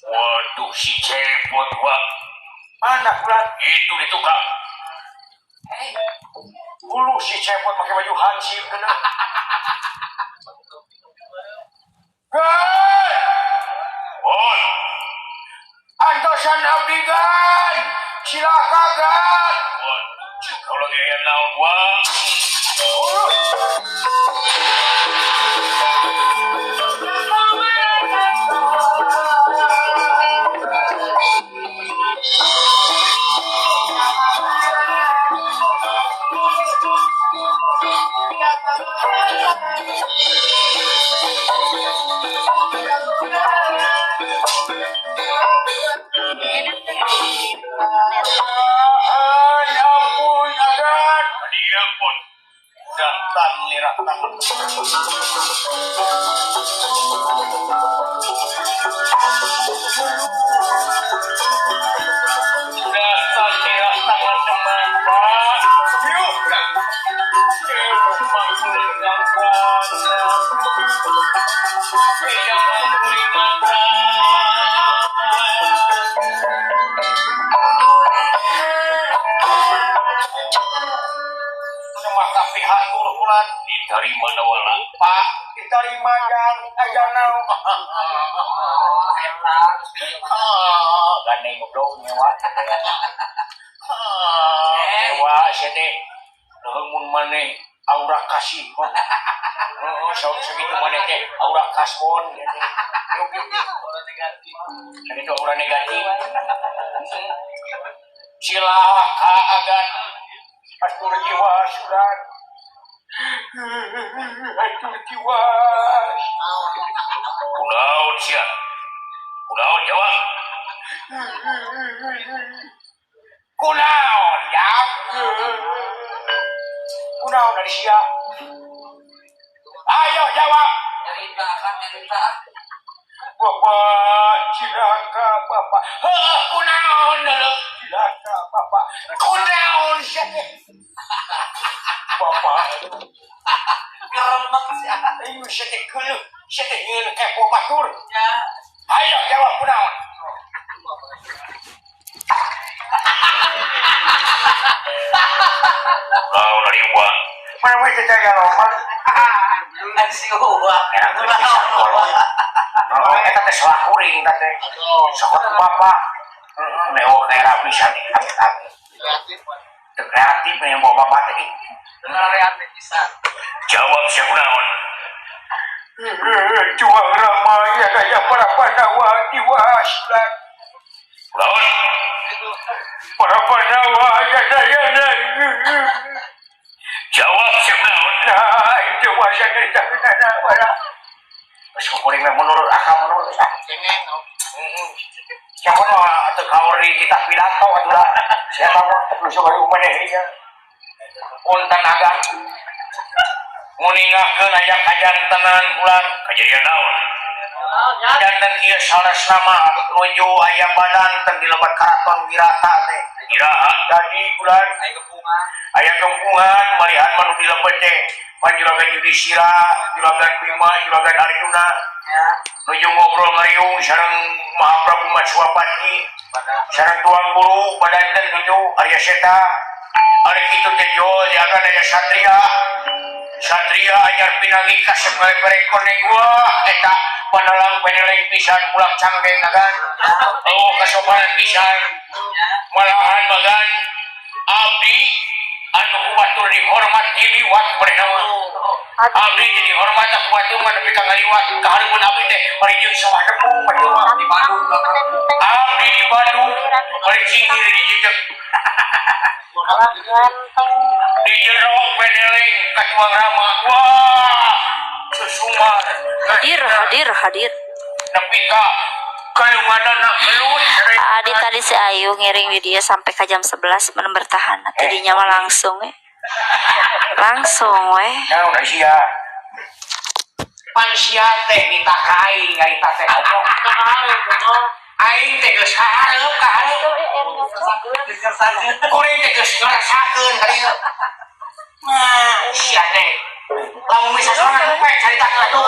Waduh, si cepot gua. Mana bulan? Itu di tukang. Bulu si cepot pakai baju hansip kena. Gan! Bon, Antosan abdi gan! Silaka gan! waduh, kalau gaya naon gua. Ampun agan! Dia pun datang lirat tangan. Datang lirat tangan teman. Yuk, emang meninggalkan. Jangan meninggalkan. Semasa pihak turun Dari mana wala? Pak, diterima gan aja nau. Gandeng ngobrol nyewa. Nyewa sini. Lemun maneh aura kasih. Segitu maneh teh aura kaspon. Itu aura negatif. Cilaka agan. Atur jiwa surat. Atur jiwa. Kunaon sia? Kunaon Jawa? Kunaon ya? Kunaon dari sia? Ayo jawab. Bapak cilaka bapak. Kunaon dulu? Cilaka bapak. Kunaon sia? Bapak. Geremek sia. Ayo sia teh geuleuh. Sia teh ngeun kepo batur. Ayo jawab kunaon? Kunaon dari uang? Mana we teh jaya loman? Oh, eta teh salah kuring teh. Sokot bapak. Mewah kayak bisa nih. Kreatif nih bawa bapak teh. Jawab siapa kunaon? Juang ramai gaya para Pandawa diwaslan. Kunaon? Para Pandawa daya. Jawab siapa kunaon? Nah, itu wajah kita kena wala. Syukurin menurut akal menurut saya. Siapa mah tegawur di kitab pidato atulah. Siapa mah lu syukur umane ieu. Untan agan. Muningahkeun aya kajantenan ulang Kejadian naon? janten ieu salasna nuju aya badan teu dilebat karaton wirata teh. Iraha. Jadi ulang aya gempungan malihan manu dilebet teh panjuragan Yudhistira, juragan Bima, juragan Arjuna. Nuju ngobrol ngariung sareng Mahaprabu Matswapati, sareng tuang guru badan teh nuju Arya Seta. Ari kitu teh jol jaga aya satria. Satria anyar pinangi kasep ngaleperekon ning gua eta panalang peneleng pisan mulak canggeng nagan. Oh kasobaran pisan. Malahan bagan abdi anu kumatur dihormat diliwat berenama. Abdi jadi hormat aku batu mah nepi ka ngaliwat kahareupun abdi teh parijieun sawah debu di Bandung. Abdi di Bandung bari cinggir di jejeg. Di jerok peneleng katuang rama. Wah, sesumar. Hadir. Nepi ka kayunganana gelut. Adi tadi si Ayu ngiring video sampai ke jam 11 men bertahan. Tadinya mah langsung we. Naon sia? Pan sia teh ditakai ngaita teh. Aing teh geus hareup ka hareup. Kuring teh geus ngarasakeun kali. Nah, sia teh Lamun bisa sorangan lupa cari tak atuh.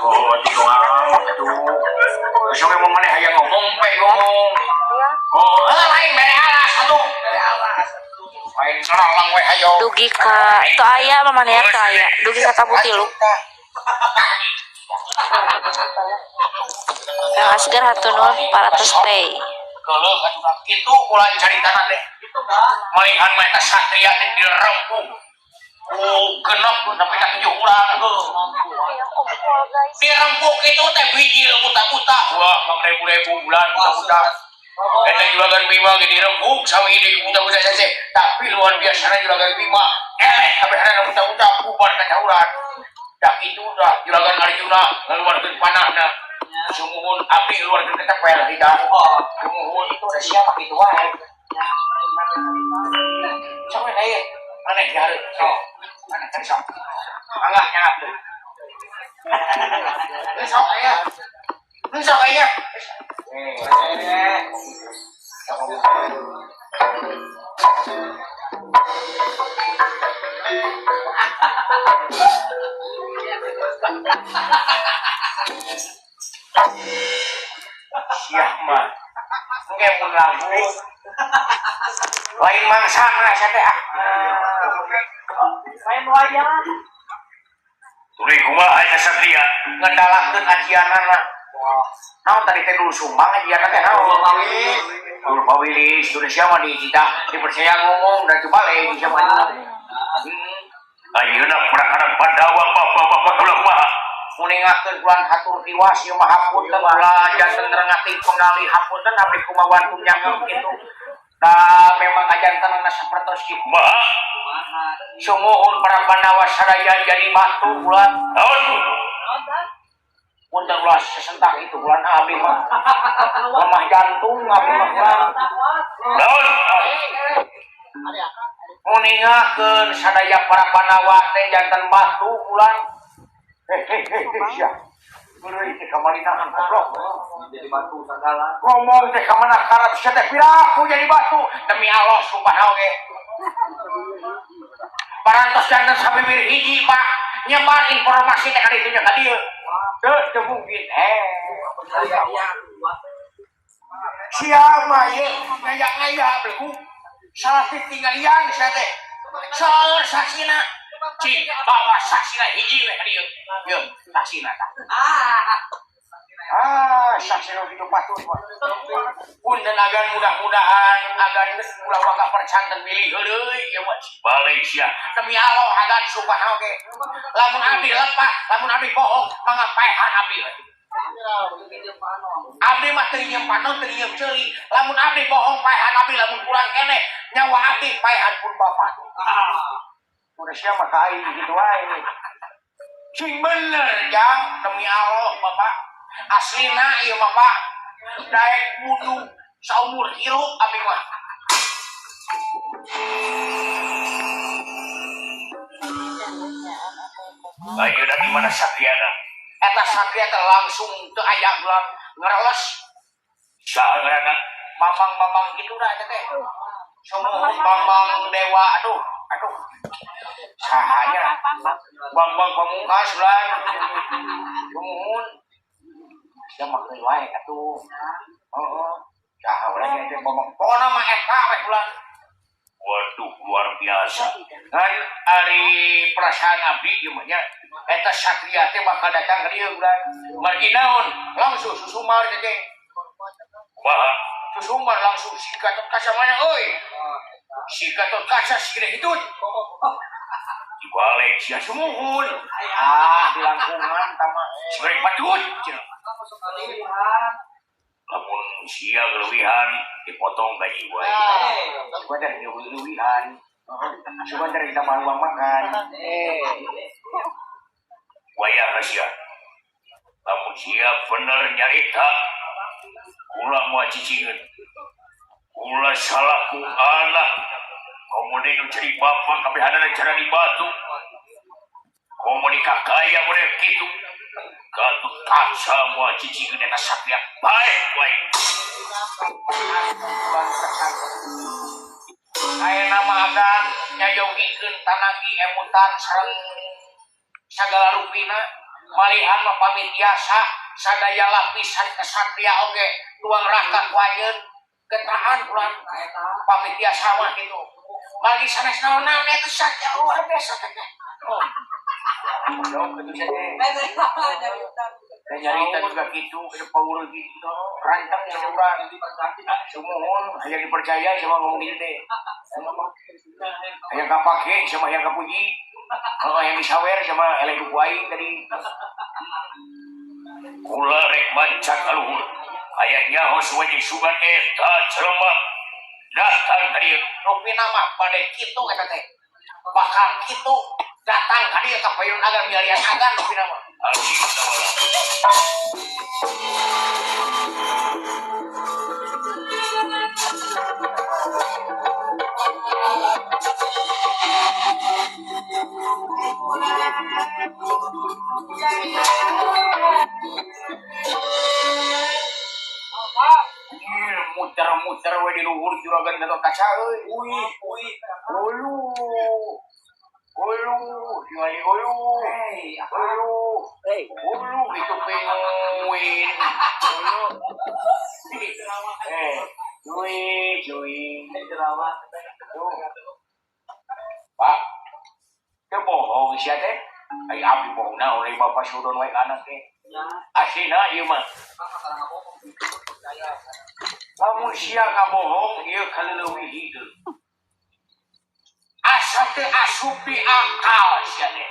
Oh, itu doang. Aduh. Besok mau mana hayang ngomong pe ngomong. Oh, lain mere alas atuh. Lain saralang we hayo. Dugi ka itu aya mamanya teh aya. Dugi ka Kabutilu. Kang Asgar hatunun paratos teh. Kalau itu mulai cari tanah deh. Malihan mereka satria teh dirempuk. Genep sampai ke 7 ulang. Dirempuk itu teh biji buta-buta. Wah, mang ribu-ribu bulan buta-buta. Eta juragan Bima ge dirempuk sami di buta-buta saja. Tapi luar biasa juragan Bima. Kabeh harana buta-buta bubar ka cauran. Dak itu dah juragan Arjuna ngaluarkeun panahna. Sumuhun abdi luar kita pel tidak. Sumuhun itu ada siapa gitu wae. Coba aja, aneh jare. So, aneh cari sok. Enggak nyangap tuh. Sok aja. Sok aja. Siap mah. Mungkin mun lagu. Lain mangsana saya teh ah. Main wayang. Tuluy kumaha eta satria ngandalakeun ajianana. Naon tadi teh dulu sumbang ajianana teh naon? Dulu pawilis Indonesia mah dicinta dipercaya ngomong dan coba le di sama ayeuna prakara Pandawa bapak-bapak ulah kumaha muningakeun bulan hatur tiwas ieu mah hapunten ulah janten rengating penggali hapunten abdi kumaha nyanggung kitu. Nah, memang kajantanna sapertos kitu. Kumaha? Sumuhun para Pandawa sadaya jadi batu bulan. Naon? Punten ulah sesentak itu bulan abdi mah. Lemah jantung abdi mah. Naon? Muningakeun sadaya para Pandawa teh janten batu bulan. Sia. Mulai teh kamalinahan goblok. Jadi batu segala. Ngomong teh ka mana karep sia teh piraku jadi batu demi Allah subhanahu ge. Parantos janten sabibir hiji Pak nyebar informasi teh ka ditu nya ka dieu. Teu mungkin Siapa ye ngaya-ngaya beku. Salah tinggalan sia teh. Saur saksina. Cik bawa saksina hiji we ka dieu. Yeuh, saksina tah. Saksina kitu patut mah. Punten agan mudah-mudahan agan ulah waga percanten milih heuleuy ieu mah balik sia. Demi Allah agan subhanahu ge. Lamun abdi lepak, lamun abdi bohong, mangga paehan abdi. Abdi mah teu nyieum panon, teu nyieum ceuli. Lamun abdi bohong paehan abdi, lamun kurang keneh nyawa abdi paehan pun bapak. Udah siapa kain gitu wae. Sing bener jang demi Allah Bapak. Aslina ieu mah Pak. Daek wudu saumur hirup abdi mah. Ayeuna di mana satriana? Eta satria teh langsung teu aya gelang ngereles. Saha ngaranna? Bambang kitu da eta teh. Sumuhun Bambang Dewa aduh. Sahanya Bambang Pamungkas lah. Sumuhun. Sia mah keun wae atuh. Heeh. Saha urang ge teh Bambang. Pokona mah eta we ulah. Waduh luar biasa. Kan ari perasaan abdi ieu mah nya eta satria teh bakal datang ka dieu ulah. Margi naon? Langsung susumar teh teh. Kumaha? Susumar langsung si Gatot Kaca mana euy? Si Gatot Kaca segede hitut. Dibalik sia sumuhun. Di langkungan tama segede batut. Lamun sia geulihan dipotong gaji wae. Coba dari geulihan. Coba dari kita malu makan. Wayah sia. Lamun sia bener nyarita ulah moal cicingkeun. Ulah salahku anak. Komo deui cari bapak kabeh hadana cara di batu. Komo dikakaya model kitu. Gatot Kaca moal cicingkeun eta satria bae wae. Aya nama agan nyayogikeun tanagi emutan sareng sagala rupina malihan mah pamit biasa sadaya lapisan kesatria oge tuang raka kuayeun getraan ulang pamit biasa mah gitu bagi sanes naon-naon eta satya luar biasa teh oh jauh gitu saja dan nyarita juga gitu ke power gitu rantang seorang semua hanya dipercaya sama ngomong gitu deh yang kapake sama yang kapuji kalau yang disawer sama elek kuai tadi kula rek mancak aluhur kayaknya harus wajib sugan eta jelema datang tadi rupina mah pada kitu eta teh bakal kitu datang ka dieu ka payun agan biarian agan rupina mah muter-muter we di luhur juragan Gatot Kaca euy. Ulu. Juali ulu. Ulu itu penguin. Cuy. Pak. Teu bohong sia teh. Ai abdi bohongna oleh Bapak Sudon we anak teh. Aslina ieu mah. Lamun sia kabohong ieu kaleuwih hideung. Asa teh asupi akal sia teh.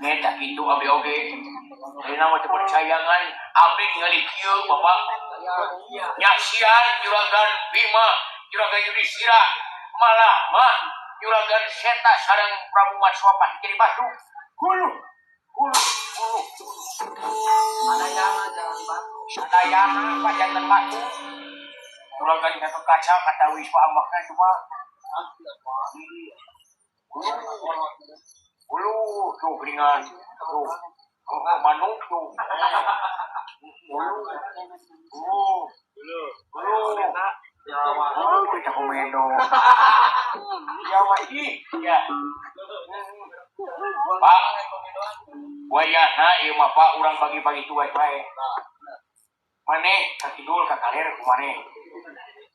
Nyata kitu abdi oge. Dina mah teu percayangan abdi ningali kieu Bapak. Nya sian juragan Bima, juragan Yudhistira, malah mah juragan Seta sareng Prabu Matswapati jadi batu. Hulu. Sadayana pajangan batu. Juragan Gatot Kaca kata Wiswa Ambakna cuma Hulu tuh keringan tuh manuk tuh Hulu kita komendo Jawa ya Pak wayahna ieu mah Pak urang bagi-bagi tugas wae maneh kakidul ka kaler ku maneh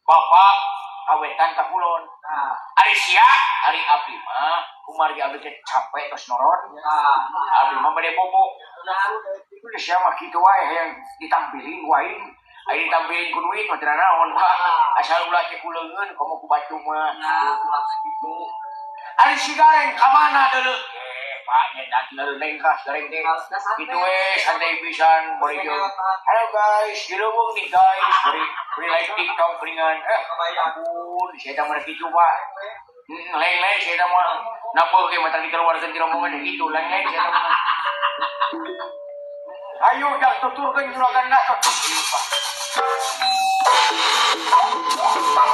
Bapak awetan ka kulon ari sia ari abdi mah kumargi abdi teh capek tos noron abdi mah bade bobo itu sia mah kitu wae hayang ditampilin wae ari ditampilin ku duit mah teu naon Pak asal ulah teh kuleungeun komo ku batu mah kitu ari si gareng ka mana deuleu Pak nyedak leuleng kas gareng teh kitu we santai pisan bari halo guys dileuweung nih guys bari live TikTok ringan ampun saya teh mah kitu Pak lain-lain saya mah nabeuh ge mata dikeluarkeun ti rombongan kitu lain-lain saya mah ayo dah tuturkeun juragan Gatot Pak